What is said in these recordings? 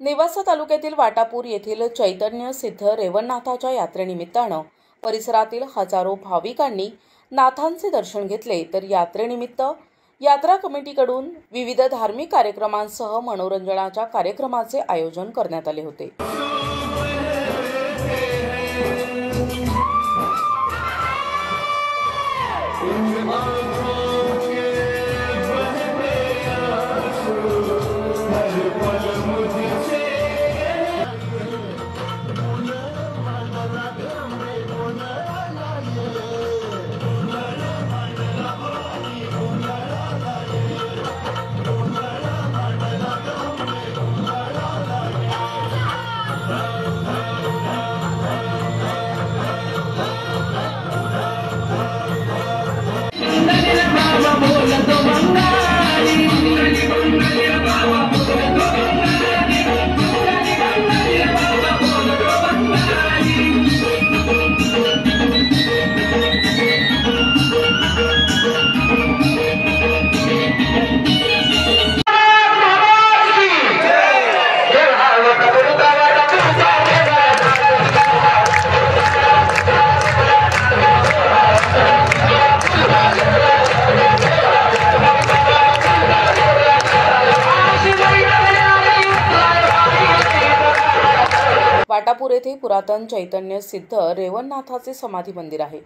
नेवासा तालुक्यातील वाटापूर येथील चैतन्य सिद्ध रेवणनाथाच्या यात्रेनिमित्तानं परिसरातील हजारो भाविकांनी नाथांचे दर्शन घेतले। तर यात्रेनिमित्त यात्रा कमिटीकडून विविध धार्मिक कार्यक्रमांसह मनोरंजनाच्या कार्यक्रमाचे आयोजन करण्यात आले होते। वाटापूर येथे पुरातन चैतन्य सिद्ध रेवणनाथाचे समाधी मंदिर आहे।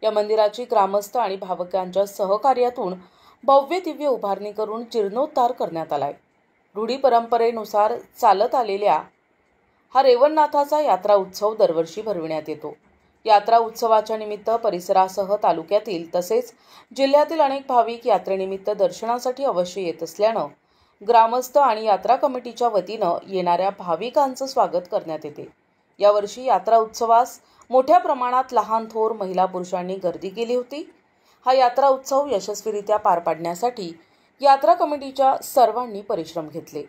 या मंदिराची ग्रामस्थ आणि भाविकांच्या सहकार्यातून भव्य दिव्य उभारणी करून जीर्णोद्धार करण्यात आलाय। रूढी परंपरेनुसार चालत आलेल्या हा रेवणनाथाचा यात्रा उत्सव दरवर्षी भरविण्यात येतो। यात्रा उत्सवाच्या निमित्त परिसरासह तालुक्यातील तसेच जिल्ह्यातील अनेक भाविक यात्रेनिमित्त दर्शनासाठी अवश्य येत असल्यानं ग्रामस्थ आणि यात्रा कमिटीच्या वतीनं येणाऱ्या भाविकांचं स्वागत करण्यात येते। यावर्षी यात्रा उत्सवास मोठ्या प्रमाणात लहान थोर महिला पुरुषांनी गर्दी केली होती। हा यात्रा उत्सव यशस्वीरित्या पार पाडण्यासाठी यात्रा कमिटीच्या सर्वांनी परिश्रम घेतले।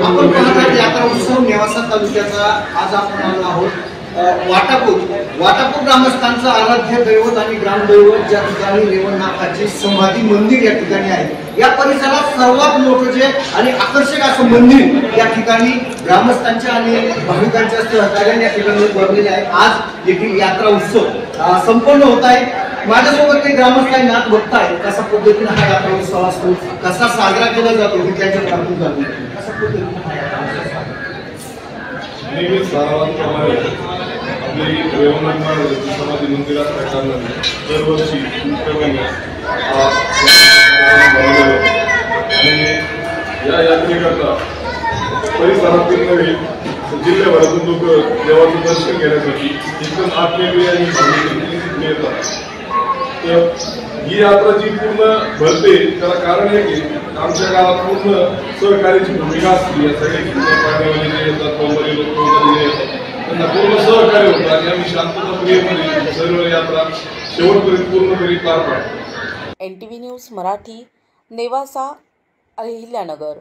आपण पाहतात यात्रा उत्सव नेवासा तालुक्याचा आज आपण आलो आहोत वाटापूर ग्रामस्थांचं आराध्य दैवत आणि ग्रामदैवत ज्या ठिकाणी रेवणनाथाची समाधी मंदिर या ठिकाणी आहे। या परिसरात सर्वात मोठं जे आणि आकर्षक असं मंदिर या ठिकाणी ग्रामस्थांच्या आणि भाविकांच्या सहकार्याने या ठिकाणी बनलेले आहे। आज येथील यात्रा उत्सव संपन्न होत आहे। माझ्यासोबत काही ग्रामस्थ आहे, नाथ भक्त आहे, कशा पद्धतीने हा यात्रा उत्सव असतो, कसा साजरा केला जातो हे त्यांच्या प्राथमिक जाणून कशा पद्धतीने हा यात्रा उत्सव नेहमीच सारांप्रमाणे आपली रेवणनाथ समाधी मंदिरात दरवर्षी आणि या यात्रेकरता परिसरातील नव्हे जिल्ह्याभरातून लोक देवाचं दर्शन घेण्यासाठी एकदम आत्मीय आणि येतात। तर ही यात्रा जी पूर्ण भरते त्याला कारण आहे की आमच्या गावात पूर्ण सहकार्याची भूमिका असते। या सगळे पाण्यावाले येतात, पंबरी लोक येतात, त्यांना पूर्ण सहकार्य होतं आणि आम्ही शांतताप्रियपणे सर्व यात्रा शेवटपर्यंत पूर्णपणे पार पाडतो। NTV news Marathi, Nevasa, Ahilyanagar.